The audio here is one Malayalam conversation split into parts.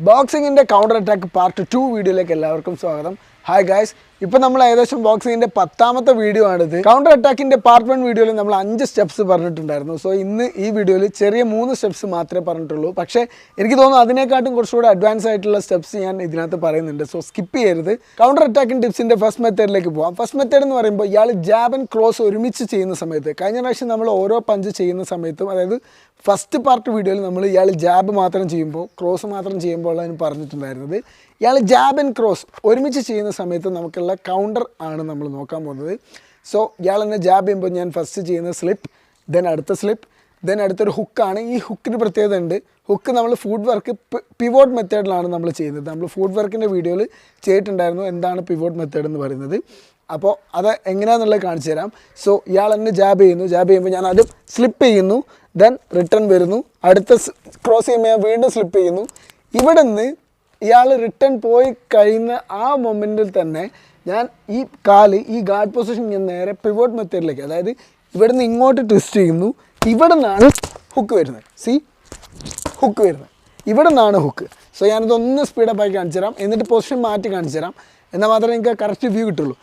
ബോക്സിങ്ങിൻ്റെ കൗണ്ടർ അറ്റാക്ക് പാർട്ട് 2 വീഡിയോയിലേക്ക് എല്ലാവർക്കും സ്വാഗതം. ഹായ് ഗായ്സ്, ഇപ്പോൾ നമ്മൾ ഏകദേശം ബോക്സിങ്ങിൻ്റെ 10ാമത്തെ വീഡിയോ ആണിത്. കൗണ്ടർ അറ്റാക്കിൻ്റെ പാർട്ട് 1 വീഡിയോയിൽ നമ്മൾ 5 സ്റ്റെപ്സ് പറഞ്ഞിട്ടുണ്ടായിരുന്നു. സോ ഇന്ന് ഈ വീഡിയോയിൽ ചെറിയ 3 സ്റ്റെപ്സ് മാത്രമേ പറഞ്ഞിട്ടുള്ളൂ. പക്ഷേ എനിക്ക് തോന്നുന്നു അതിനെക്കാട്ടും കുറച്ചുകൂടെ അഡ്വാൻസ് ആയിട്ടുള്ള സ്റ്റെപ്സ് ഞാൻ ഇതിനകത്ത് പറയുന്നുണ്ട്. സോ സ്കിപ്പ് ചെയ്യരുത്. കൗണ്ടർ അറ്റാക്കിംഗ് ടിപ്സിൻ്റെ ഫസ്റ്റ് മെത്തേഡിലേക്ക് പോകാം. ഫസ്റ്റ് മെത്തേഡ് എന്ന് പറയുമ്പോൾ ഇയാൾ ജാബ് ആൻഡ് ക്രോസ് ഒരുമിച്ച് ചെയ്യുന്ന സമയത്ത്, കഴിഞ്ഞ പ്രാവശ്യം നമ്മൾ ഓരോ പഞ്ച് ചെയ്യുന്ന സമയത്തും, അതായത് ഫസ്റ്റ് പാർട്ട് വീഡിയോയിൽ നമ്മൾ ഇയാൾ ജാബ് മാത്രം ചെയ്യുമ്പോൾ ക്രോസ് മാത്രം ചെയ്യുമ്പോൾ ഉള്ളതിന് പറഞ്ഞിട്ടുണ്ടായിരുന്നത്. ഇയാൾ ജാബ് ആൻഡ് ക്രോസ് ഒരുമിച്ച് ചെയ്യുന്ന സമയത്ത് നമുക്കുള്ള കൗണ്ടർ ആണ് നമ്മൾ നോക്കാൻ പോകുന്നത്. സോ ഇയാൾ തന്നെ ജാബ് ചെയ്യുമ്പോൾ ഞാൻ ഫസ്റ്റ് ചെയ്യുന്ന സ്ലിപ്പ്, ദെൻ അടുത്ത സ്ലിപ്പ്, ദെൻ അടുത്തൊരു ഹുക്കാണ്. ഈ ഹുക്കിന് പ്രത്യേകത ഉണ്ട്. ഹുക്ക് നമ്മൾ ഫുഡ് വർക്ക് പിവോട്ട് മെത്തേഡിലാണ് നമ്മൾ ചെയ്യുന്നത്. നമ്മൾ ഫുഡ് വർക്കിൻ്റെ വീഡിയോയിൽ ചെയ്തിട്ടുണ്ടായിരുന്നു എന്താണ് പിവോട്ട് മെത്തേഡ് എന്ന് പറയുന്നത്. അപ്പോൾ അത് എങ്ങനെയാണെന്നുള്ളത് കാണിച്ചു തരാം. സോ ഇയാൾ തന്നെ ജാബ് ചെയ്യുമ്പോൾ ഞാൻ ആദ്യം സ്ലിപ്പ് ചെയ്യുന്നു, ദെൻ റിട്ടേൺ വരുന്നു, അടുത്ത ക്രോസ് ചെയ്യുമ്പോൾ ഞാൻ വീണ്ടും സ്ലിപ്പ് ചെയ്യുന്നു. ഇവിടെ നിന്ന് ഇയാൾ റിട്ടേൺ പോയി കഴിയുന്ന ആ മൊമെൻറ്റിൽ തന്നെ ഞാൻ ഈ കാല്, ഈ ഗാർഡ് പൊസിഷൻ ഞാൻ നേരെ പിവോട്ട് മെത്തേഡിലേക്ക്, അതായത് ഇവിടെ നിന്ന് ഇങ്ങോട്ട് ട്വിസ്റ്റ് ചെയ്യുന്നു. ഇവിടെ നിന്നാണ് ഹുക്ക് വരുന്നത്. ഹുക്ക് വരുന്നത് ഇവിടെ നിന്നാണ് ഹുക്ക്. സോ ഞാനിതൊന്ന് സ്പീഡപ്പായി കാണിച്ചു തരാം, എന്നിട്ട് പൊസിഷൻ മാറ്റി കാണിച്ചു തരാം. എന്നാൽ മാത്രമേ എനിക്ക് കറക്റ്റ് വ്യൂ കിട്ടുള്ളൂ.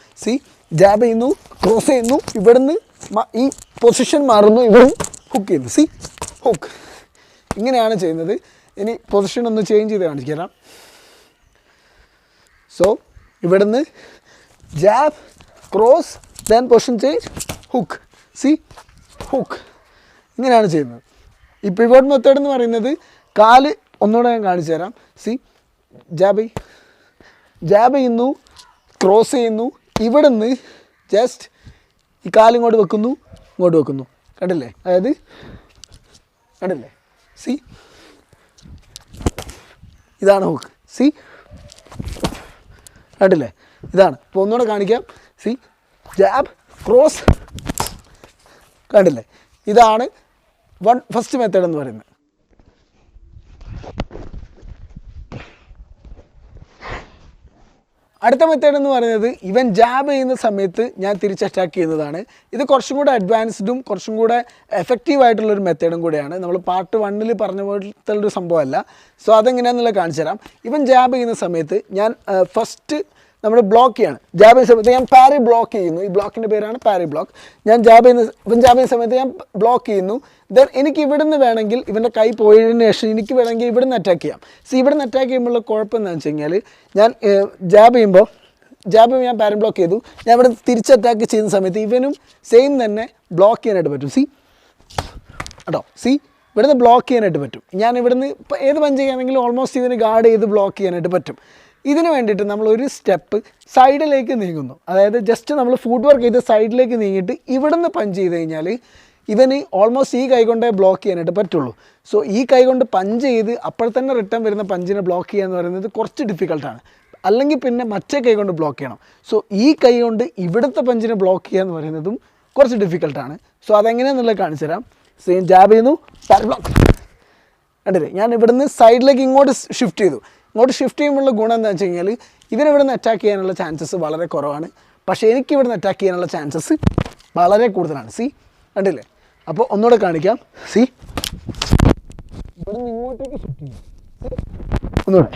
ജാബ് ചെയ്യുന്നു, ക്രോസ് ചെയ്യുന്നു, ഇവിടെ നിന്ന് ഈ പൊസിഷൻ മാറുന്നു, ഇവിടെ ഹുക്ക് ചെയ്യുന്നു. ഹുക്ക് ഇങ്ങനെയാണ് ചെയ്യുന്നത്. ഇനി പൊസിഷൻ ഒന്ന് ചേഞ്ച് ചെയ്ത് കാണിച്ചു തരാം. സോ ഇവിടെ നിന്ന് jab, cross, then position change, hook. Hook ഇങ്ങനെയാണ് ചെയ്യുന്നത്. ഈ പിവോട്ട് മെത്തേഡ് എന്ന് പറയുന്നത് കാല് ഒന്നുകൂടെ ഞാൻ കാണിച്ചു തരാം. ജാബ് ചെയ്യുന്നു, ക്രോസ് ചെയ്യുന്നു, ഇവിടെ നിന്ന് ജസ്റ്റ് ഈ കാലിങ്ങോട്ട് വെക്കുന്നു, ഇങ്ങോട്ട് വെക്കുന്നു. കണ്ടില്ലേ? അതായത് കണ്ടില്ലേ? ഇതാണ് ഹുക്ക്. കണ്ടില്ലേ? ഇതാണ്. അപ്പോൾ ഒന്നുകൂടെ കാണിക്കാം. ജാബ്, ക്രോസ്, കണ്ടില്ലേ? ഇതാണ് ഫസ്റ്റ് മെത്തേഡ് എന്ന് പറയുന്നത്. അടുത്ത മെത്തേഡ് എന്ന് പറയുന്നത് ഇവൻ ജാബ് ചെയ്യുന്ന സമയത്ത് ഞാൻ തിരിച്ച് അറ്റാക്ക് ചെയ്യുന്നതാണ്. ഇത് കുറച്ചും കൂടെ അഡ്വാൻസ്ഡും കുറച്ചും കൂടെ എഫക്റ്റീവായിട്ടുള്ളൊരു മെത്തേഡും കൂടെയാണ്. നമ്മൾ പാർട്ട് 1 പറഞ്ഞ പോലത്തെ ഒരു സംഭവമല്ല. സോ അതെങ്ങനെയാണെന്നുള്ളത് കാണിച്ചു തരാം. ഇവൻ ജാബ് ചെയ്യുന്ന സമയത്ത് ഞാൻ ഫസ്റ്റ് നമ്മൾ ബ്ലോക്ക് ചെയ്യാണ്. ജാബ് ചെയ്യുന്ന സമയത്ത് ഞാൻ പാരി ബ്ലോക്ക് ചെയ്യുന്നു. ഈ ബ്ലോക്കിൻ്റെ പേരാണ് പാരി ബ്ലോക്ക്. ഇവൻ ജാബ് ചെയ്യുന്ന സമയത്ത് ഞാൻ ബ്ലോക്ക് ചെയ്യുന്നു. ദെൻ എനിക്ക് ഇവിടുന്ന് വേണമെങ്കിൽ ഇവൻ്റെ കൈ പോയതിന് ശേഷം എനിക്ക് വേണമെങ്കിൽ ഇവിടുന്ന് അറ്റാക്ക് ചെയ്യാം. ഇവിടുന്ന് അറ്റാക്ക് ചെയ്യുമ്പോഴുള്ള കുഴപ്പം എന്താണെന്ന് വെച്ച് കഴിഞ്ഞാൽ, ഞാൻ ജാബ് ചെയ്യുമ്പോൾ ഞാൻ പാരി ബ്ലോക്ക് ചെയ്തു. ഞാൻ ഇവിടെ തിരിച്ച് അറ്റാക്ക് ചെയ്യുന്ന സമയത്ത് ഇവനും സെയിം തന്നെ ബ്ലോക്ക് ചെയ്യാനായിട്ട് പറ്റും. കേട്ടോ, ഇവിടുന്ന് ബ്ലോക്ക് ചെയ്യാനായിട്ട് പറ്റും. ഞാൻ ഇവിടുന്ന് ഇപ്പോൾ ഏത് പഞ്ച് ചെയ്യുകയാണെങ്കിലും ഓൾമോസ്റ്റ് ഇവന് ഗാർഡ് ചെയ്ത് ബ്ലോക്ക് ചെയ്യാനായിട്ട് പറ്റും. ഇതിന് വേണ്ടിയിട്ട് നമ്മളൊരു സ്റ്റെപ്പ് സൈഡിലേക്ക് നീങ്ങുന്നു. അതായത് ജസ്റ്റ് നമ്മൾ ഫുഡ് വർക്ക് ചെയ്ത് സൈഡിലേക്ക് നീങ്ങിയിട്ട് ഇവിടുന്ന് പഞ്ച് ചെയ്ത് കഴിഞ്ഞാൽ ഇവന് ഓൾമോസ്റ്റ് ഈ കൈ കൊണ്ടേ ബ്ലോക്ക് ചെയ്യാനായിട്ട് പറ്റുള്ളൂ. സോ ഈ കൈ കൊണ്ട് പഞ്ച് ചെയ്ത് അപ്പോൾ തന്നെ റിട്ടേൺ വരുന്ന പഞ്ചിനെ ബ്ലോക്ക് ചെയ്യുക എന്ന് പറയുന്നത് കുറച്ച് ഡിഫിക്കൽട്ടാണ്. അല്ലെങ്കിൽ പിന്നെ മറ്റേ കൈ കൊണ്ട് ബ്ലോക്ക് ചെയ്യണം. സോ ഈ കൈ കൊണ്ട് ഇവിടുത്തെ പഞ്ചിനെ ബ്ലോക്ക് ചെയ്യുക എന്ന് പറയുന്നതും കുറച്ച് ഡിഫിക്കൽട്ടാണ്. സോ അതെങ്ങനെയാണെന്നുള്ളത് കാണിച്ചു തരാം. സെയിം ജാബ് ചെയ്യുന്നു, ബ്ലോക്ക്. കണ്ടില്ലേ? ഞാൻ ഇവിടുന്ന് സൈഡിലേക്ക് ഇങ്ങോട്ട് ഷിഫ്റ്റ് ചെയ്തു. ഇങ്ങോട്ട് ഷിഫ്റ്റ് ചെയ്യുമ്പോഴുള്ള ഗുണം എന്താണെന്ന് വെച്ച് കഴിഞ്ഞാൽ ഇവനിവിടുന്ന് അറ്റാക്ക് ചെയ്യാനുള്ള ചാൻസസ് വളരെ കുറവാണ്. പക്ഷേ എനിക്കിവിടുന്ന് അറ്റാക്ക് ചെയ്യാനുള്ള ചാൻസസ് വളരെ കൂടുതലാണ്. കണ്ടില്ലേ? അപ്പോൾ ഒന്നുകൂടെ കാണിക്കാം. ഇവിടുന്ന് ഇങ്ങോട്ടേക്ക് ഷിഫ്റ്റ് ചെയ്യും. ഒന്നുകൂടെ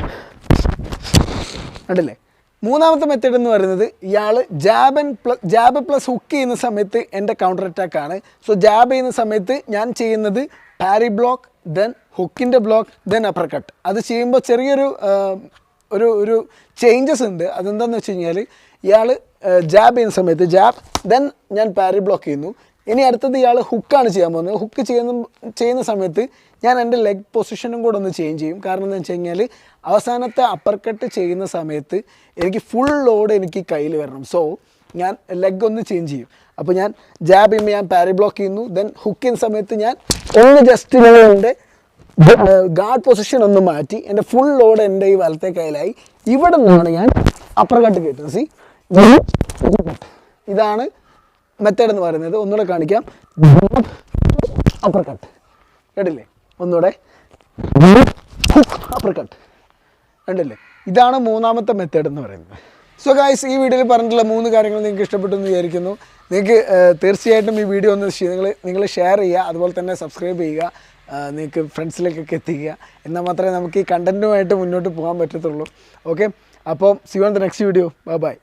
കണ്ടില്ലേ? മൂന്നാമത്തെ മെത്തേഡ് എന്ന് പറയുന്നത് ഇയാൾ ജാബ് പ്ലസ് ഹുക്ക് ചെയ്യുന്ന സമയത്ത് എൻ്റെ കൗണ്ടർ അറ്റാക്കാണ്. സോ ജാബ് ചെയ്യുന്ന സമയത്ത് ഞാൻ ചെയ്യുന്നത് പാരി ബ്ലോക്ക്, ദെൻ ഹുക്കിൻ്റെ ബ്ലോക്ക്, ദെൻ അപ്പർ കട്ട്. അത് ചെയ്യുമ്പോൾ ചെറിയൊരു ഒരു ചേഞ്ചസ് ഉണ്ട്. അതെന്താണെന്ന് വെച്ച് കഴിഞ്ഞാൽ ഇയാൾ ജാബ് ചെയ്യുന്ന സമയത്ത് ദെൻ ഞാൻ പാരി ബ്ലോക്ക് ചെയ്യുന്നു. ഇനി അടുത്തത് ഇയാൾ ഹുക്കാണ് ചെയ്യാൻ പോകുന്നത്. ഹുക്ക് ചെയ്യുന്ന സമയത്ത് ഞാൻ എൻ്റെ ലെഗ് പൊസിഷനും കൂടെ ഒന്ന് ചേഞ്ച് ചെയ്യും. കാരണം എന്താണെന്ന് വെച്ച് കഴിഞ്ഞാൽ അവസാനത്തെ അപ്പർ കട്ട് ചെയ്യുന്ന സമയത്ത് എനിക്ക് ഫുൾ ലോഡ് എനിക്ക് കയ്യിൽ വരണം. സോ ഞാൻ ലെഗ് ഒന്ന് ചേഞ്ച് ചെയ്യും. അപ്പോൾ ഞാൻ ജാബ് ചെയ്യുമ്പോൾ ഞാൻ പാരി ബ്ലോക്ക് ചെയ്യുന്നു. ദെൻ ഹുക്ക് ചെയ്യുന്ന സമയത്ത് ഞാൻ ഒന്ന് ജസ്റ്റ് എൻ്റെ ഗാർഡ് പൊസിഷൻ ഒന്ന് മാറ്റി എൻ്റെ ഫുൾ ലോഡ് എൻ്റെ ഈ വലത്തെ കയ്യിലായി. ഇവിടെ നിന്നാണ് ഞാൻ അപ്പർ കട്ട് കയറ്റുന്നത്. ഇതാണ് മെത്തേഡ് എന്ന് പറയുന്നത്. ഒന്നുകൂടെ കാണിക്കാം. അപ്പർ കട്ട്, കേട്ടില്ലേ? ഒന്നുകൂടെ അപ്പർ കട്ട്, കണ്ടില്ലേ? ഇതാണ് മൂന്നാമത്തെ മെത്തേഡ് എന്ന് പറയുന്നത്. സോ ഗൈസ്, ഈ വീഡിയോയിൽ പറഞ്ഞിട്ടുള്ള 3 കാര്യങ്ങൾ നിങ്ങൾക്ക് ഇഷ്ടപ്പെട്ടു എന്ന് വിചാരിക്കുന്നു. നിങ്ങൾക്ക് തീർച്ചയായിട്ടും ഈ വീഡിയോ ഒന്ന് നിങ്ങൾ ഷെയർ ചെയ്യുക, അതുപോലെ തന്നെ സബ്സ്ക്രൈബ് ചെയ്യുക. നിങ്ങൾക്ക് ഫ്രണ്ട്സിലേക്കൊക്കെ എത്തിക്കുക. എന്നാൽ മാത്രമേ നമുക്ക് ഈ കണ്ടൻറ്റുമായിട്ട് മുന്നോട്ട് പോകാൻ പറ്റത്തുള്ളൂ. ഓക്കെ, അപ്പോൾ see you on the next video. Bye by.